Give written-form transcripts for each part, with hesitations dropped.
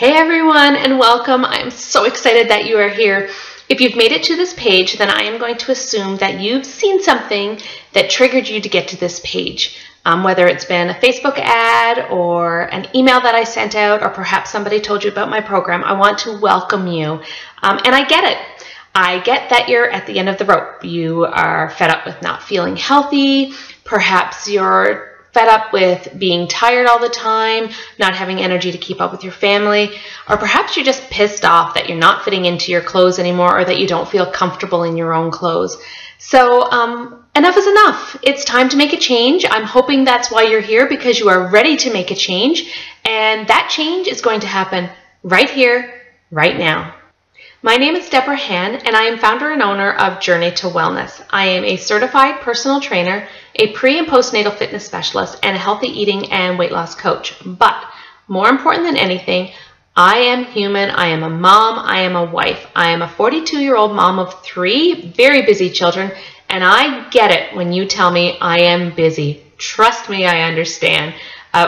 Hey everyone, and welcome. I'm so excited that you are here. If you've made it to this page, then I am going to assume that you've seen something that triggered you to get to this page. Whether it's been a Facebook ad or an email that I sent out, or perhaps somebody told you about my program, I want to welcome you. And I get it. I get that you're at the end of the rope. You are fed up with not feeling healthy. Perhaps you're fed up with being tired all the time, not having energy to keep up with your family, or perhaps you're just pissed off that you're not fitting into your clothes anymore or that you don't feel comfortable in your own clothes. So enough is enough. It's time to make a change. I'm hoping that's why you're here, because you are ready to make a change, and that change is going to happen right here, right now. My name is Deborah Han, and I am founder and owner of Journey to Wellness. I am a certified personal trainer, a pre- and postnatal fitness specialist, and a healthy eating and weight loss coach. But more important than anything, I am human. I am a mom. I am a wife. I am a 42-year-old mom of 3 very busy children, and I get it when you tell me I am busy. Trust me, I understand.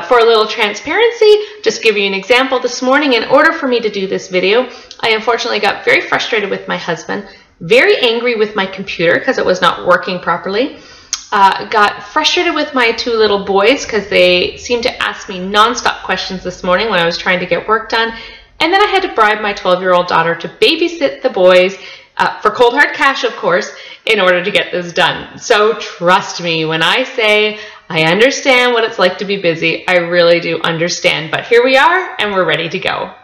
For a little transparency, just give you an example. This morning, in order for me to do this video, I unfortunately got very frustrated with my husband, very angry with my computer because it was not working properly, got frustrated with my 2 little boys because they seemed to ask me nonstop questions this morning when I was trying to get work done, and then I had to bribe my 12-year-old daughter to babysit the boys for cold hard cash, of course, in order to get this done. So trust me when I say I understand what it's like to be busy. I really do understand, but here we are and we're ready to go.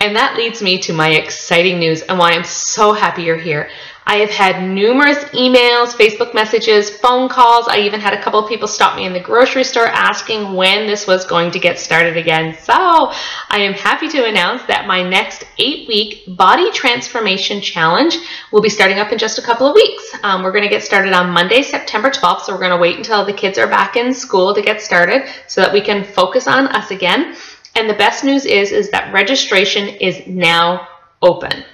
And that leads me to my exciting news and why I'm so happy you're here. I have had numerous emails, Facebook messages, phone calls. I even had a couple of people stop me in the grocery store asking when this was going to get started again. So I am happy to announce that my next 8-week body transformation challenge will be starting up in just a couple of weeks. We're going to get started on Monday, September 12th. So we're going to wait until the kids are back in school to get started so that we can focus on us again. And the best news is that registration is now open.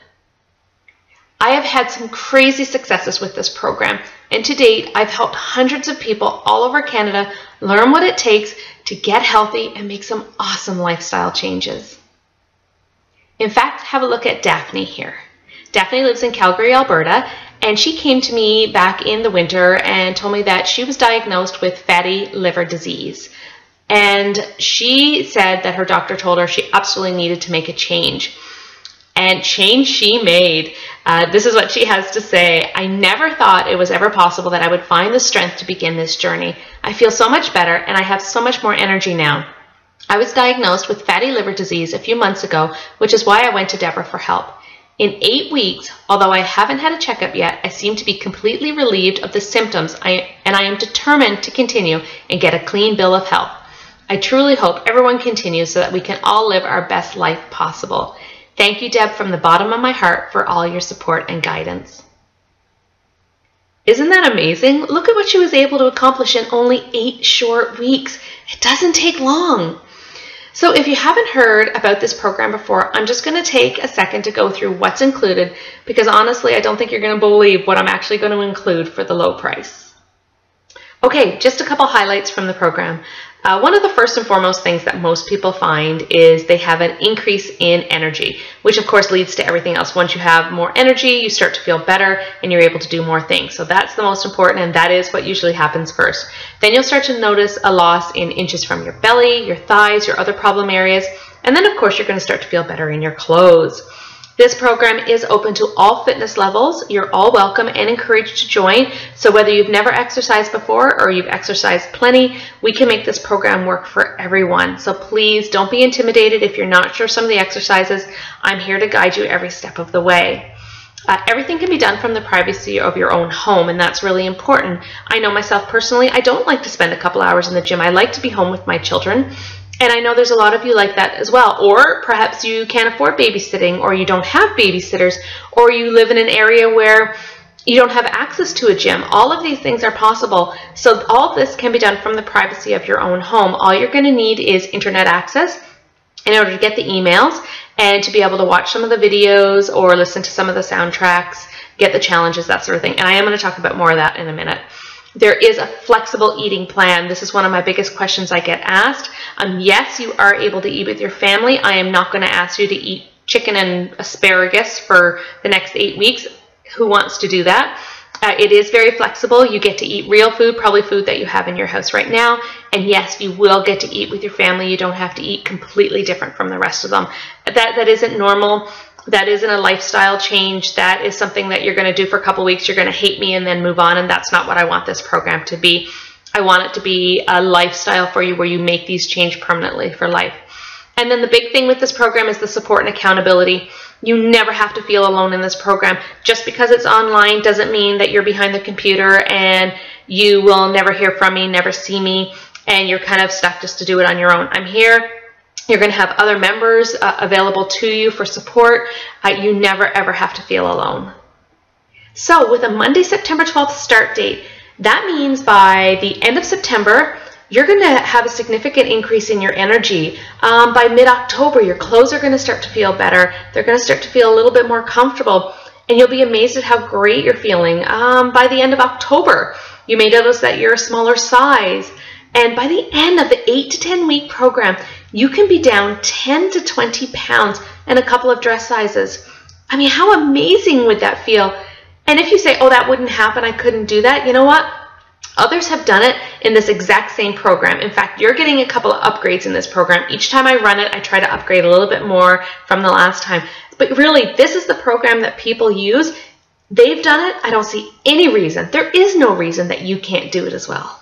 I have had some crazy successes with this program, and to date, I've helped hundreds of people all over Canada learn what it takes to get healthy and make some awesome lifestyle changes. In fact, have a look at Daphne here. Daphne lives in Calgary, Alberta, and she came to me back in the winter and told me that she was diagnosed with fatty liver disease. And she said that her doctor told her she absolutely needed to make a change. And change she made. This is what she has to say. I never thought it was ever possible that I would find the strength to begin this journey. I feel so much better and I have so much more energy now. I was diagnosed with fatty liver disease a few months ago, which is why I went to Deborah for help. In 8 weeks, although I haven't had a checkup yet, I seem to be completely relieved of the symptoms, and I am determined to continue and get a clean bill of health. I truly hope everyone continues so that we can all live our best life possible. Thank you, Deb, from the bottom of my heart for all your support and guidance. Isn't that amazing? Look at what she was able to accomplish in only 8 short weeks. It doesn't take long. So if you haven't heard about this program before, I'm just going to take a second to go through what's included, because honestly, I don't think you're going to believe what I'm actually going to include for the low price. Okay, just a couple highlights from the program. One of the first and foremost things that most people find is they have an increase in energy, which of course leads to everything else. Once you have more energy, you start to feel better and you're able to do more things. So that's the most important, and that is what usually happens first. Then you'll start to notice a loss in inches from your belly, your thighs, your other problem areas, and then of course you're going to start to feel better in your clothes. This program is open to all fitness levels. You're all welcome and encouraged to join. So whether you've never exercised before or you've exercised plenty, we can make this program work for everyone. So please don't be intimidated if you're not sure some of the exercises. I'm here to guide you every step of the way. Everything can be done from the privacy of your own home, and that's really important. I know myself personally, I don't like to spend a couple hours in the gym. I like to be home with my children. And I know there's a lot of you like that as well. Or perhaps you can't afford babysitting, or you don't have babysitters, or you live in an area where you don't have access to a gym. All of these things are possible. So all of this can be done from the privacy of your own home. All you're going to need is internet access in order to get the emails and to be able to watch some of the videos or listen to some of the soundtracks, get the challenges, that sort of thing. And I am going to talk about more of that in a minute. There is a flexible eating plan. This is one of my biggest questions I get asked. Yes, you are able to eat with your family. I am not going to ask you to eat chicken and asparagus for the next 8 weeks. Who wants to do that? It is very flexible. You get to eat real food, probably food that you have in your house right now. And yes, you will get to eat with your family. You don't have to eat completely different from the rest of them. That isn't normal. That isn't a lifestyle change. That is something that you're going to do for a couple weeks. You're going to hate me and then move on. And that's not what I want this program to be. I want it to be a lifestyle for you where you make these change permanently for life. And then the big thing with this program is the support and accountability. You never have to feel alone in this program. Just because it's online doesn't mean that you're behind the computer and you will never hear from me, never see me, and you're kind of stuck just to do it on your own. I'm here. You're going to have other members available to you for support. You never ever have to feel alone. So with a Monday, September 12th start date, that means by the end of September, you're going to have a significant increase in your energy. By mid-October, your clothes are going to start to feel better. They're going to start to feel a little bit more comfortable, and you'll be amazed at how great you're feeling. By the end of October, you may notice that you're a smaller size. And by the end of the 8 to 10 week program, you can be down 10 to 20 pounds and a couple of dress sizes. I mean, how amazing would that feel? And if you say, oh, that wouldn't happen, I couldn't do that, you know what? Others have done it in this exact same program. In fact, you're getting a couple of upgrades in this program. Each time I run it, I try to upgrade a little bit more from the last time. But really, this is the program that people use. They've done it. I don't see any reason. There is no reason that you can't do it as well.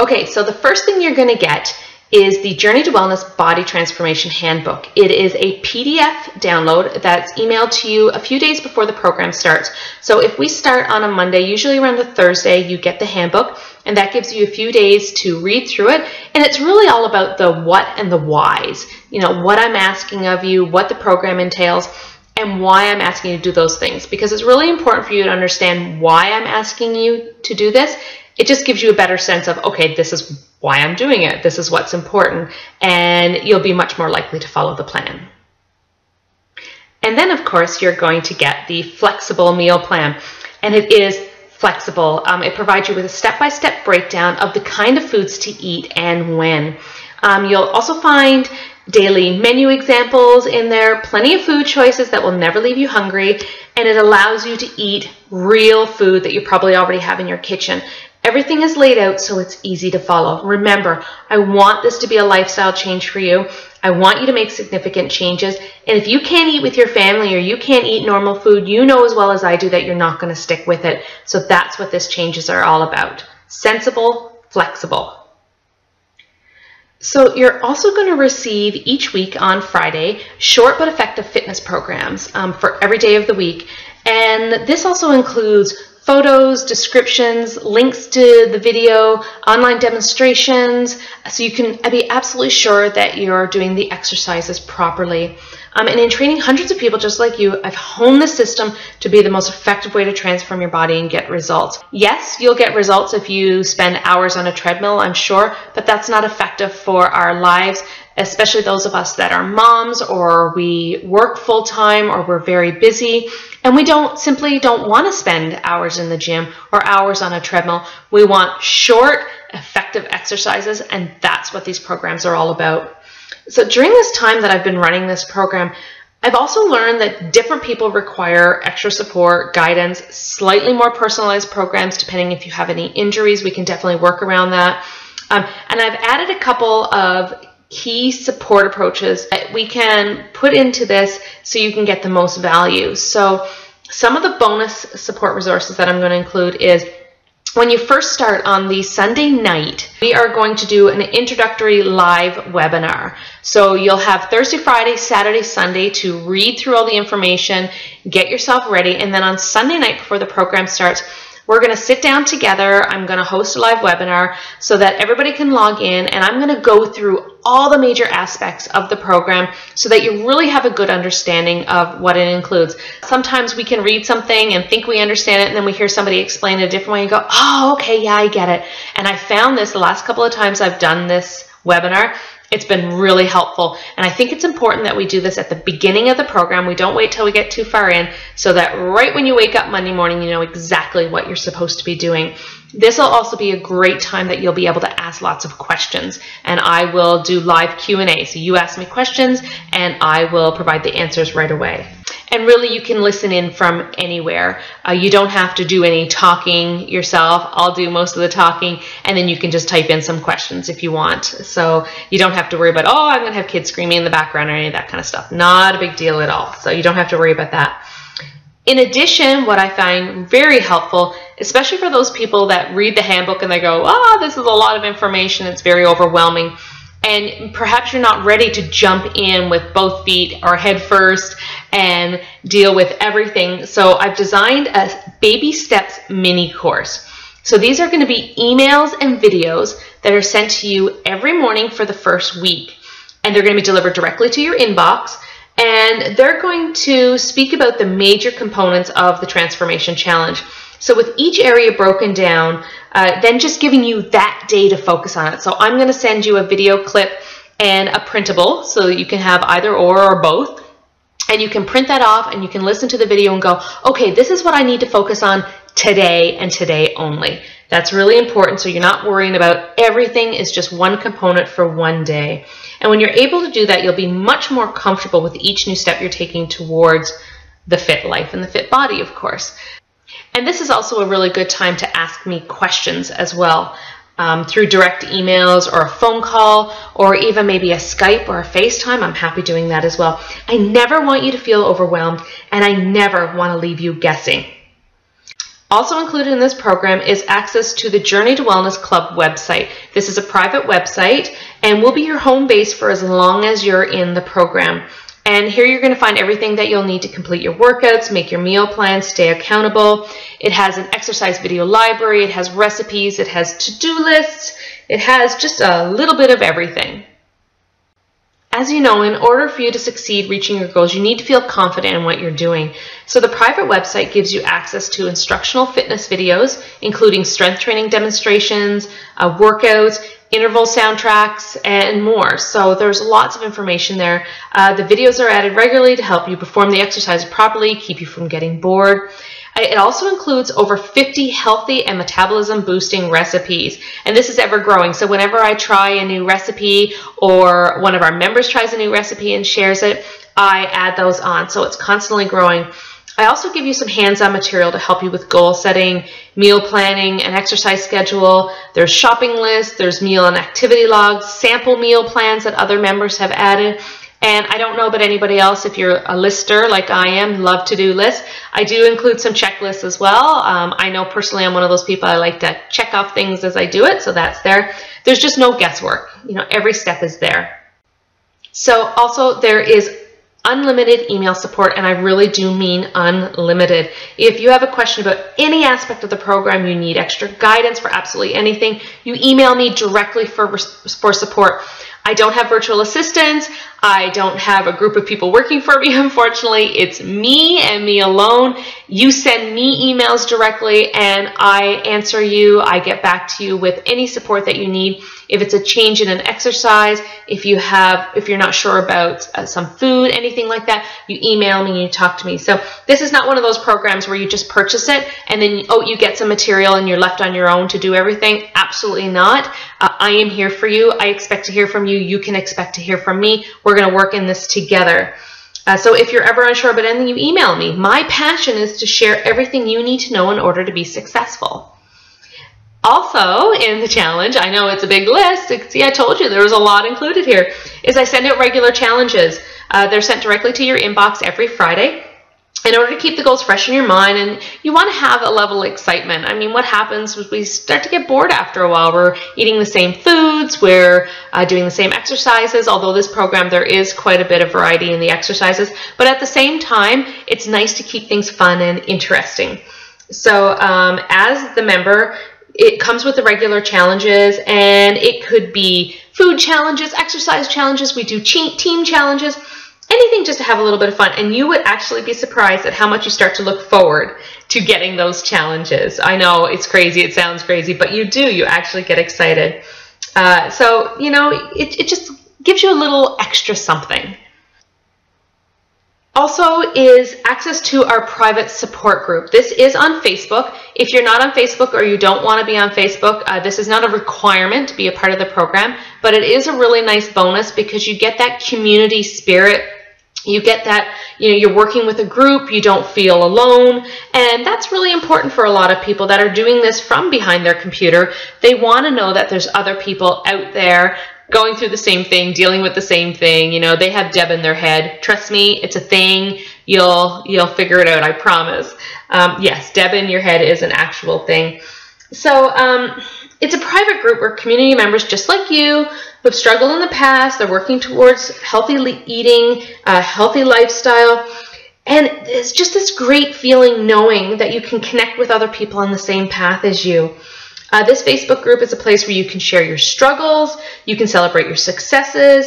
Okay, so the first thing you're going to get is the Journey to Wellness Body Transformation Handbook. It is a PDF download that's emailed to you a few days before the program starts. So if we start on a Monday, usually around a Thursday, you get the handbook, and that gives you a few days to read through it. And it's really all about the what and the whys. You know, what I'm asking of you, what the program entails, and why I'm asking you to do those things. Because it's really important for you to understand why I'm asking you to do this. It just gives you a better sense of, okay, this is why I'm doing it. This is what's important. And you'll be much more likely to follow the plan. And then, of course, you're going to get the flexible meal plan. And it is flexible. It provides you with a step-by-step breakdown of the kind of foods to eat and when. You'll also find daily menu examples in there, plenty of food choices that will never leave you hungry, and it allows you to eat real food that you probably already have in your kitchen. Everything is laid out so it's easy to follow. Remember, I want this to be a lifestyle change for you. I want you to make significant changes. And if you can't eat with your family or you can't eat normal food, you know as well as I do that you're not going to stick with it. So that's what these changes are all about. Sensible, flexible. So you're also going to receive each week on Friday short but effective fitness programs for every day of the week. And this also includes photos, descriptions, links to the video, online demonstrations, so you can be absolutely sure that you're doing the exercises properly. And in training hundreds of people just like you, I've honed the system to be the most effective way to transform your body and get results. Yes, you'll get results if you spend hours on a treadmill, I'm sure, but that's not effective for our lives, especially those of us that are moms or we work full-time or we're very busy. And we simply don't want to spend hours in the gym or hours on a treadmill. We want short, effective exercises, and that's what these programs are all about. So during this time that I've been running this program, I've also learned that different people require extra support, guidance, slightly more personalized programs, depending if you have any injuries. We can definitely work around that. And I've added a couple of key support approaches that we can put into this so you can get the most value. So some of the bonus support resources that I'm going to include is when you first start on the Sunday night, we are going to do an introductory live webinar. So you'll have Thursday, Friday, Saturday, Sunday to read through all the information, get yourself ready, and then on Sunday night before the program starts, we're going to sit down together. I'm going to host a live webinar so that everybody can log in, and I'm going to go through all the major aspects of the program so that you really have a good understanding of what it includes. Sometimes we can read something and think we understand it, and then we hear somebody explain it a different way and go, oh, okay, yeah, I get it. And I found this the last couple of times I've done this webinar, It's been really helpful, and I think it's important that we do this at the beginning of the program. We don't wait till we get too far in, so that right when you wake up Monday morning, you know exactly what you're supposed to be doing. This will also be a great time that you'll be able to ask lots of questions, and I will do live Q&A. So you ask me questions, and I will provide the answers right away. And really, you can listen in from anywhere. You don't have to do any talking yourself. I'll do most of the talking, and then you can just type in some questions if you want. So you don't have to worry about, oh, I'm going to have kids screaming in the background or any of that kind of stuff. Not a big deal at all. So you don't have to worry about that. In addition, what I find very helpful, especially for those people that read the handbook and they go, oh, this is a lot of information, it's very overwhelming, and perhaps you're not ready to jump in with both feet or head first and deal with everything. So I've designed a baby steps mini course. So these are going to be emails and videos that are sent to you every morning for the first week, and they're going to be delivered directly to your inbox. And they're going to speak about the major components of the Transformation Challenge. So with each area broken down, then just giving you that day to focus on it. So I'm going to send you a video clip and a printable so that you can have either or both. And you can print that off and you can listen to the video and go, okay, this is what I need to focus on today and today only. That's really important, so you're not worrying about everything. Is just one component for one day. And when you're able to do that, you'll be much more comfortable with each new step you're taking towards the fit life and the fit body, of course. And this is also a really good time to ask me questions as well, through direct emails or a phone call or even maybe a Skype or a FaceTime. I'm happy doing that as well. I never want you to feel overwhelmed, and I never want to leave you guessing. Also included in this program is access to the Journey to Wellness Club website. This is a private website and will be your home base for as long as you're in the program. And here you're going to find everything that you'll need to complete your workouts, make your meal plans, stay accountable. It has an exercise video library, it has recipes, it has to-do lists, it has just a little bit of everything. As you know, in order for you to succeed reaching your goals, you need to feel confident in what you're doing. So the private website gives you access to instructional fitness videos, including strength training demonstrations, workouts, interval soundtracks, and more. So there's lots of information there. The videos are added regularly to help you perform the exercise properly, keep you from getting bored. It also includes over 50 healthy and metabolism boosting recipes, and this is ever growing. So whenever I try a new recipe or one of our members tries a new recipe and shares it, I add those on. So it's constantly growing. I also give you some hands-on material to help you with goal setting, meal planning, and exercise schedule. There's shopping lists, there's meal and activity logs, sample meal plans that other members have added. And I don't know about anybody else, if you're a lister like I am, love to-do lists. I do include some checklists as well. I know personally I'm one of those people, I like to check off things as I do it, so that's there. There's just no guesswork. You know, every step is there. So also there is unlimited email support, and I really do mean unlimited. If you have a question about any aspect of the program, you need extra guidance for absolutely anything, you email me directly for support. I don't have virtual assistants. I don't have a group of people working for me, unfortunately. It's me and me alone. You send me emails directly and I answer you. I get back to you with any support that you need. If it's a change in an exercise, if you're not sure about some food, anything like that, you email me and you talk to me. So this is not one of those programs where you just purchase it and then, oh, you get some material and you're left on your own to do everything. Absolutely not. I am here for you. I expect to hear from you. You can expect to hear from me. We're going to work in this together. So if you're ever unsure about anything, you email me. My passion is to share everything you need to know in order to be successful. Also in the challenge, I know it's a big list. See, I told you there was a lot included here, is I send out regular challenges. They're sent directly to your inbox every Friday in order to keep the goals fresh in your mind, and you want to have a level of excitement. I mean, what happens is we start to get bored after a while. We're eating the same foods, we're doing the same exercises, although this program there is quite a bit of variety in the exercises, but at the same time, it's nice to keep things fun and interesting. So as the member, it comes with the regular challenges, and it could be food challenges, exercise challenges, we do team challenges, anything just to have a little bit of fun. And you would actually be surprised at how much you start to look forward to getting those challenges. I know it's crazy, it sounds crazy, but you actually get excited. So, you know, it just gives you a little extra something. Also is access to our private support group. This is on Facebook. If you're not on Facebook or you don't want to be on Facebook, this is not a requirement to be a part of the program, but it is a really nice bonus because you get that community spirit. You get that, you're working with a group, you don't feel alone, and that's really important for a lot of people that are doing this from behind their computer. They want to know that there's other people out there going through the same thing, dealing with the same thing. They have Deb in their head. Trust me, it's a thing. You'll figure it out, I promise. Yes, Deb in your head is an actual thing. So it's a private group where community members just like you who have struggled in the past, they're working towards healthy eating, a healthy lifestyle. And it's just this great feeling knowing that you can connect with other people on the same path as you. This Facebook group is a place where you can share your struggles, you can celebrate your successes,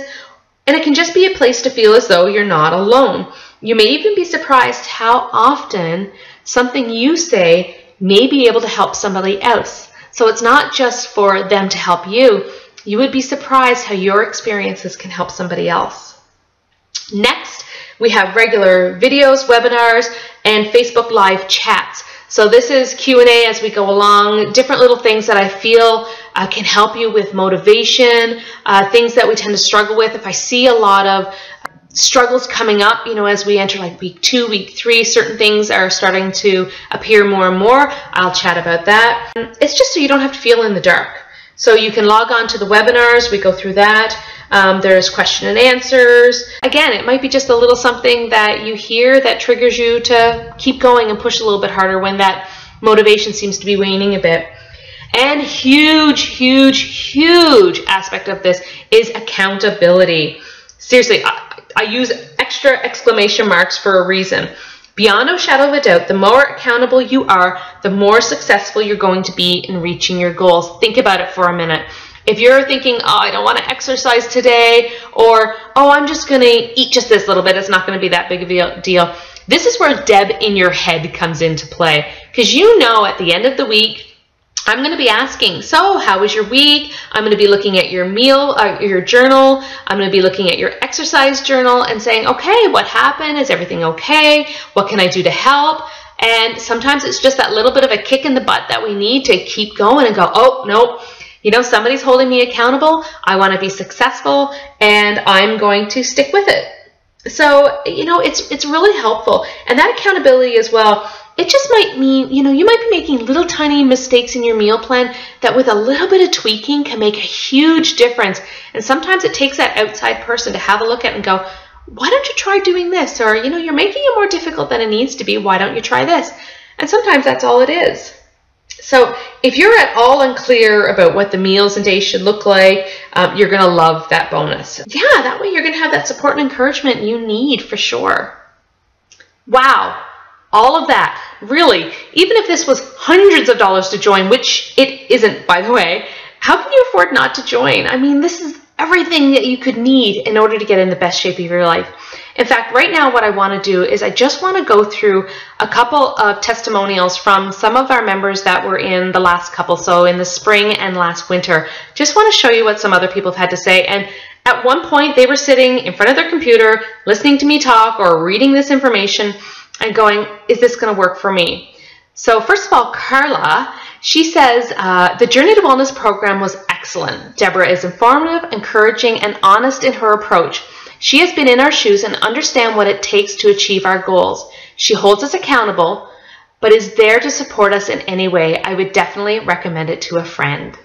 and it can just be a place to feel as though you're not alone. You may even be surprised how often something you say may be able to help somebody else. So it's not just for them to help you. You would be surprised how your experiences can help somebody else. Next, we have regular videos, webinars, and Facebook Live chats. So this is Q&A as we go along, different little things that I feel can help you with motivation, things that we tend to struggle with. If I see a lot of struggles coming up, as we enter like week 2, week 3, certain things are starting to appear more and more, I'll chat about that. It's just so you don't have to feel in the dark. So you can log on to the webinars, we go through that. There's question and answers. Again, it might be just a little something that you hear that triggers you to keep going and push a little bit harder when that motivation seems to be waning a bit. And huge aspect of this is accountability. Seriously, I use extra exclamation marks for a reason. Beyond a shadow of a doubt, the more accountable you are, the more successful you're going to be in reaching your goals. Think about it for a minute. If you're thinking, oh, I don't want to exercise today, or, oh, I'm just going to eat just this little bit, it's not going to be that big of a deal. This is where Deb in your head comes into play. Because at the end of the week, I'm going to be asking, so how was your week? I'm going to be looking at your your journal. I'm going to be looking at your exercise journal and saying, okay, what happened? Is everything okay? What can I do to help? And sometimes it's just that little bit of a kick in the butt that we need to keep going and go, oh, nope. Somebody's holding me accountable. I want to be successful and I'm going to stick with it. So, it's really helpful. And that accountability as well, it just might mean, you might be making little tiny mistakes in your meal plan that with a little bit of tweaking can make a huge difference. And sometimes it takes that outside person to have a look at and go, why don't you try doing this? Or, you're making it more difficult than it needs to be. Why don't you try this? And sometimes that's all it is. So if you're at all unclear about what the meals and days should look like, you're going to love that bonus. Yeah, that way you're going to have that support and encouragement you need for sure. Wow, all of that. Really, even if this was hundreds of dollars to join, which it isn't, by the way, how can you afford not to join? I mean, this is everything that you could need in order to get in the best shape of your life. In fact, right now what I want to do is I just want to go through a couple of testimonials from some of our members that were in the last couple, so in the spring and last winter. Just want to show you what some other people have had to say. And at one point they were sitting in front of their computer listening to me talk or reading this information and going, is this going to work for me? So first of all, Carla, she says, the Journey to Wellness program was excellent. Deborah is informative, encouraging, and honest in her approach. She has been in our shoes and understands what it takes to achieve our goals. She holds us accountable, but is there to support us in any way. I would definitely recommend it to a friend.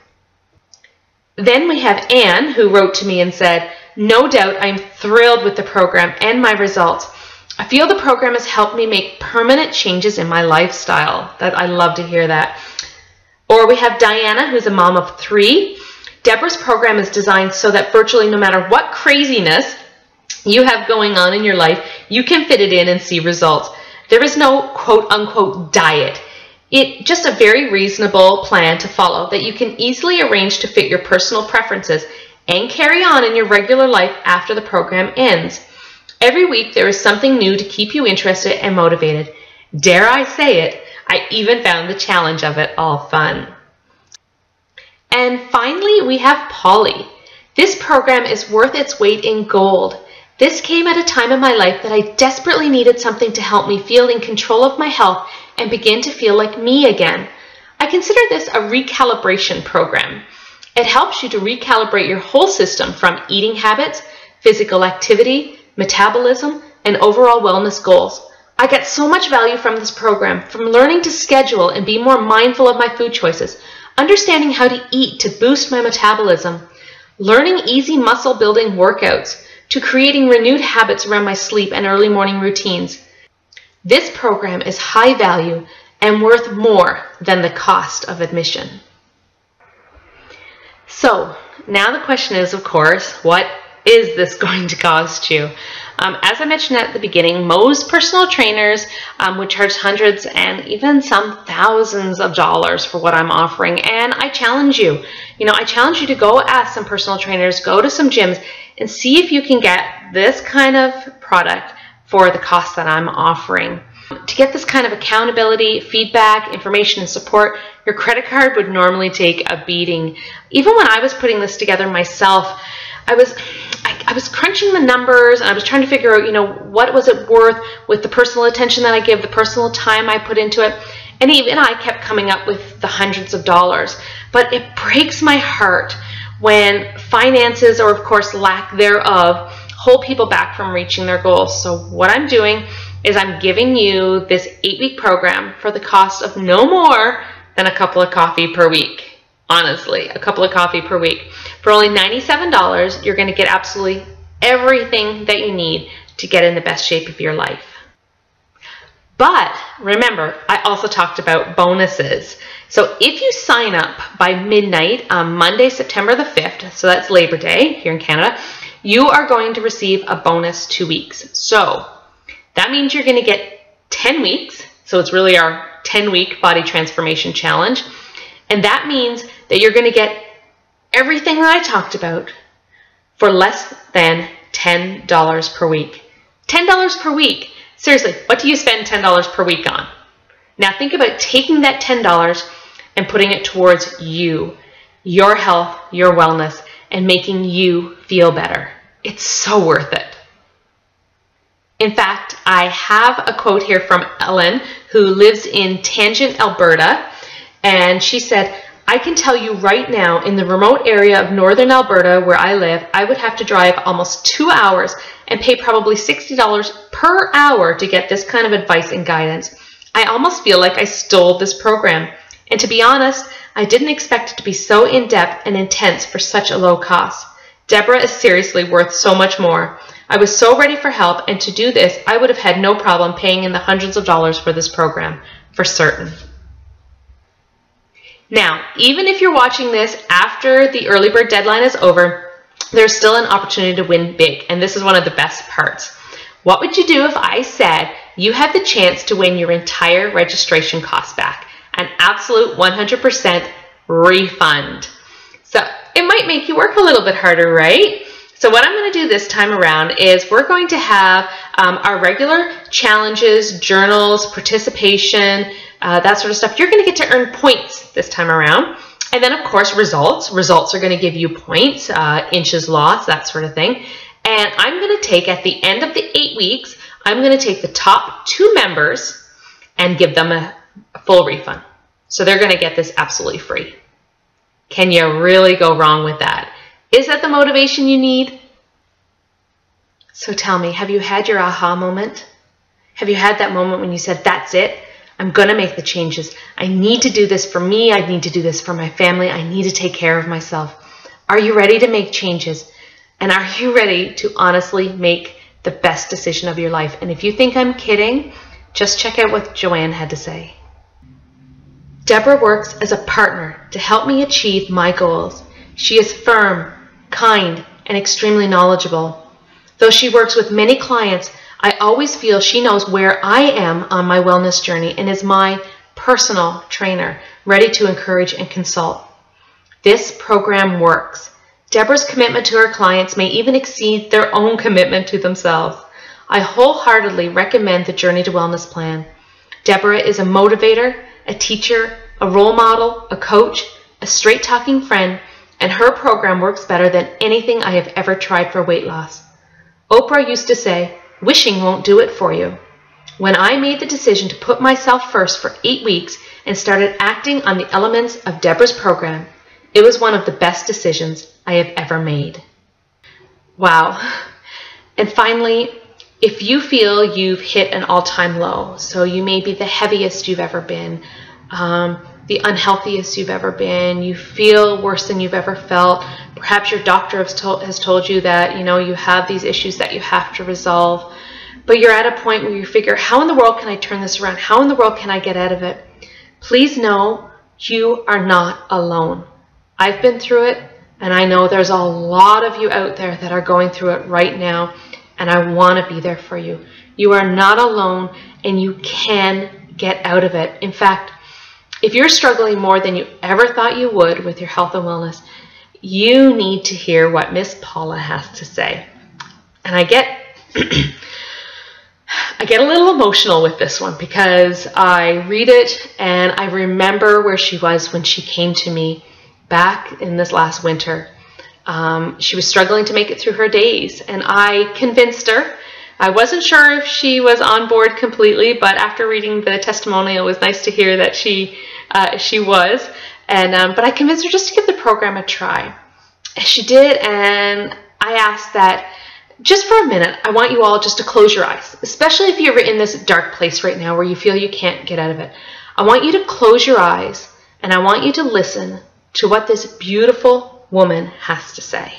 Then we have Anne, who wrote to me and said, no doubt I'm thrilled with the program and my results. I feel the program has helped me make permanent changes in my lifestyle. I love to hear that. Or we have Diana, who's a mom of 3. Deborah's program is designed so that virtually no matter what craziness you have going on in your life, you can fit it in and see results. There is no quote-unquote diet. It's just a very reasonable plan to follow that you can easily arrange to fit your personal preferences and carry on in your regular life after the program ends. Every week there is something new to keep you interested and motivated. Dare I say it, I even found the challenge of it all fun. And finally, we have Polly. This program is worth its weight in gold. This came at a time in my life that I desperately needed something to help me feel in control of my health and begin to feel like me again. I consider this a recalibration program. It helps you to recalibrate your whole system from eating habits, physical activity, metabolism, and overall wellness goals. I get so much value from this program, from learning to schedule and be more mindful of my food choices, understanding how to eat to boost my metabolism, learning easy muscle building workouts, to creating renewed habits around my sleep and early morning routines. This program is high value and worth more than the cost of admission. So now the question is, of course, what is this going to cost you? As I mentioned at the beginning, most personal trainers would charge hundreds and even some thousands of dollars for what I'm offering. And I challenge you, I challenge you to go ask some personal trainers, go to some gyms and see if you can get this kind of product for the cost that I'm offering. To get this kind of accountability, feedback, information, and support, your credit card would normally take a beating. Even when I was putting this together myself, I was crunching the numbers and I was trying to figure out, what was it worth with the personal attention that I give, the personal time I put into it. And even I kept coming up with the hundreds of dollars. But it breaks my heart when finances, or of course lack thereof, hold people back from reaching their goals. So what I'm doing is I'm giving you this 8-week program for the cost of no more than a cup of coffee per week. Honestly, a cup of coffee per week. For only $97, you're going to get absolutely everything that you need to get in the best shape of your life. But remember, I also talked about bonuses. So if you sign up by midnight on Monday, September the 5th, so that's Labor Day here in Canada, you are going to receive a bonus 2 weeks. So that means you're going to get 10 weeks. So it's really our 10-week body transformation challenge. And that means that you're going to get everything that I talked about for less than $10 per week. $10 per week. Seriously, what do you spend $10 per week on? Now think about taking that $10 and putting it towards you, your health, your wellness, and making you feel better. It's so worth it. In fact, I have a quote here from Ellen, who lives in Tangent, Alberta, and she said, "I can tell you right now, in the remote area of northern Alberta where I live, I would have to drive almost 2 hours and pay probably $60 per hour to get this kind of advice and guidance. I almost feel like I stole this program. And to be honest, I didn't expect it to be so in-depth and intense for such a low cost. Deborah is seriously worth so much more. I was so ready for help, and to do this, I would have had no problem paying in the hundreds of dollars for this program, for certain." Now, even if you're watching this after the early bird deadline is over, there's still an opportunity to win big, and this is one of the best parts. What would you do if I said you had the chance to win your entire registration cost back, an absolute 100% refund? So it might make you work a little bit harder, right? So what I'm going to do this time around is we're going to have our regular challenges, journals, participation, that sort of stuff. You're going to get to earn points this time around. And then, of course, results. Results are going to give you points, inches lost, that sort of thing. And I'm going to take, at the end of the 8 weeks, I'm going to take the top 2 members and give them a full refund. So they're going to get this absolutely free. Can you really go wrong with that? Is that the motivation you need? So tell me, have you had your aha moment? Have you had that moment when you said, that's it? I'm going to make the changes. I need to do this for me. I need to do this for my family. I need to take care of myself. Are you ready to make changes? And are you ready to honestly make the best decision of your life? And if you think I'm kidding, just check out what Joanne had to say. Deborah works as a partner to help me achieve my goals. She is firm, kind, and extremely knowledgeable. Though she works with many clients, I always feel she knows where I am on my wellness journey and is my personal trainer, ready to encourage and consult. This program works. Deborah's commitment to her clients may even exceed their own commitment to themselves. I wholeheartedly recommend the Journey to Wellness plan. Deborah is a motivator, a teacher, a role model, a coach, a straight-talking friend, and her program works better than anything I have ever tried for weight loss. Oprah used to say, wishing won't do it for you. When I made the decision to put myself first for 8 weeks and started acting on the elements of Deborah's program, it was one of the best decisions I have ever made. Wow. And finally, if you feel you've hit an all-time low, so you may be the heaviest you've ever been, the unhealthiest you've ever been, you feel worse than you've ever felt, perhaps your doctor has told you that you have these issues that you have to resolve, but you're at a point where you figure, how in the world can I turn this around? How in the world can I get out of it? Please know you are not alone. I've been through it, and I know there's a lot of you out there that are going through it right now, and I want to be there for you. You are not alone, and you can get out of it. In fact, if you're struggling more than you ever thought you would with your health and wellness, you need to hear what Miss Paula has to say. And I get a little emotional with this one because I read it and I remember where she was when she came to me back in this last winter. She was struggling to make it through her days, and I convinced her. I wasn't sure if she was on board completely, but after reading the testimonial, it was nice to hear that she was. But I convinced her just to give the program a try. And she did, and I asked that just for a minute, I want you all just to close your eyes, especially if you're in this dark place right now where you feel you can't get out of it. I want you to close your eyes, and I want you to listen to what this beautiful woman has to say.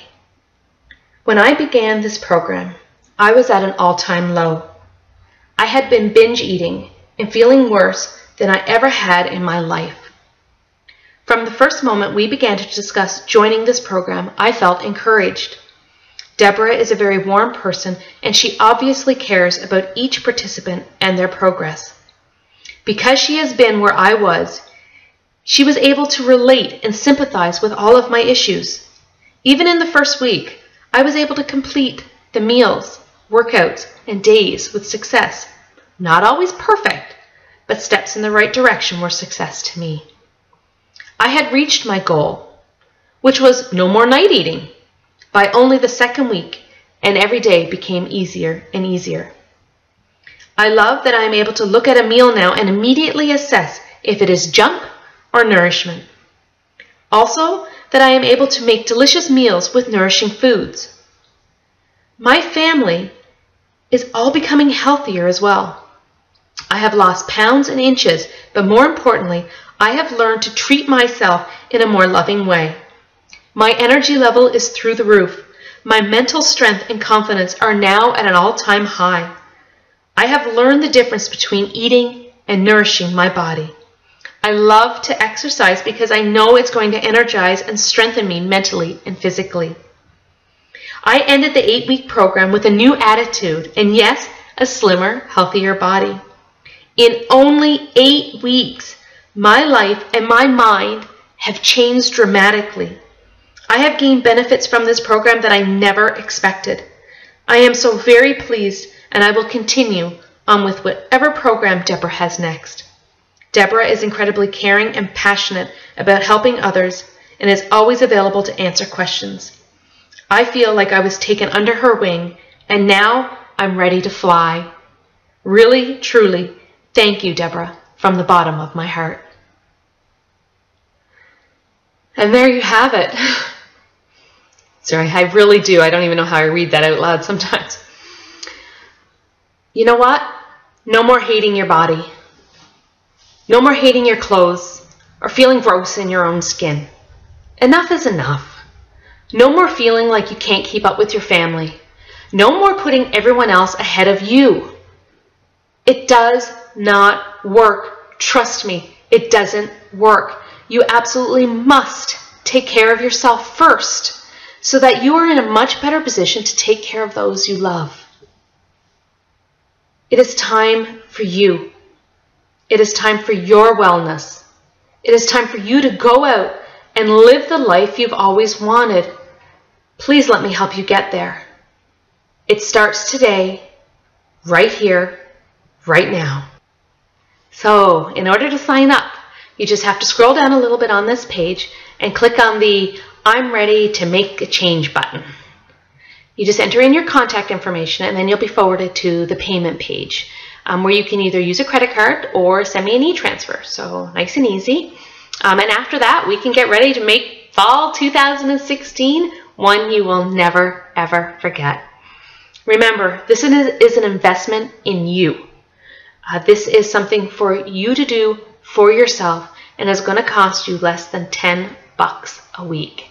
When I began this program, I was at an all-time low. I had been binge eating and feeling worse than I ever had in my life. From the first moment we began to discuss joining this program, I felt encouraged. Deborah is a very warm person, and she obviously cares about each participant and their progress. Because she has been where I was, she was able to relate and sympathize with all of my issues. Even in the first week, I was able to complete the meals, workouts, and days with success. Not always perfect, but steps in the right direction were success to me. I had reached my goal, which was no more night eating, by only the second week, and every day became easier and easier. I love that I am able to look at a meal now and immediately assess if it is junk or nourishment. Also, that I am able to make delicious meals with nourishing foods. My family is all becoming healthier as well. I have lost pounds and inches, but more importantly, I have learned to treat myself in a more loving way. My energy level is through the roof. My mental strength and confidence are now at an all-time high. I have learned the difference between eating and nourishing my body. I love to exercise because I know it's going to energize and strengthen me mentally and physically. I ended the 8-week program with a new attitude and, yes, a slimmer, healthier body. In only 8 weeks, my life and my mind have changed dramatically. I have gained benefits from this program that I never expected. I am so very pleased, and I will continue on with whatever program Deborah has next. Deborah is incredibly caring and passionate about helping others and is always available to answer questions. I feel like I was taken under her wing, and now I'm ready to fly. Really, truly, thank you, Deborah, from the bottom of my heart. And there you have it. Sorry, I really do. I don't even know how I read that out loud sometimes. You know what? No more hating your body. No more hating your clothes or feeling gross in your own skin. Enough is enough. No more feeling like you can't keep up with your family. No more putting everyone else ahead of you. It does not work. Trust me, it doesn't work. You absolutely must take care of yourself first, so that you are in a much better position to take care of those you love. It is time for you. It is time for your wellness. It is time for you to go out and live the life you've always wanted. Please let me help you get there. It starts today, right here, right now. So, in order to sign up, you just have to scroll down a little bit on this page and click on the I'm ready to make a change button. You just enter in your contact information and then you'll be forwarded to the payment page where you can either use a credit card or send me an e-transfer. So nice and easy. And after that, we can get ready to make fall 2016 one you will never, ever forget. Remember, this is an investment in you. This is something for you to do for yourself and is going to cost you less than $10 a week.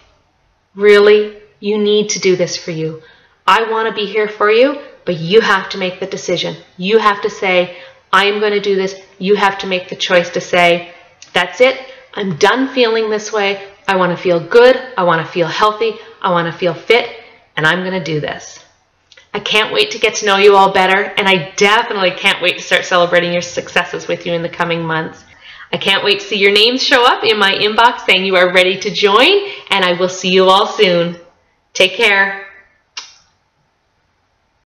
Really, you need to do this for you. I want to be here for you, but you have to make the decision. You have to say, I am going to do this. You have to make the choice to say, that's it. I'm done feeling this way. I want to feel good. I want to feel healthy. I want to feel fit, and I'm going to do this. I can't wait to get to know you all better, and I definitely can't wait to start celebrating your successes with you in the coming months. I can't wait to see your names show up in my inbox saying you are ready to join, and I will see you all soon. Take care.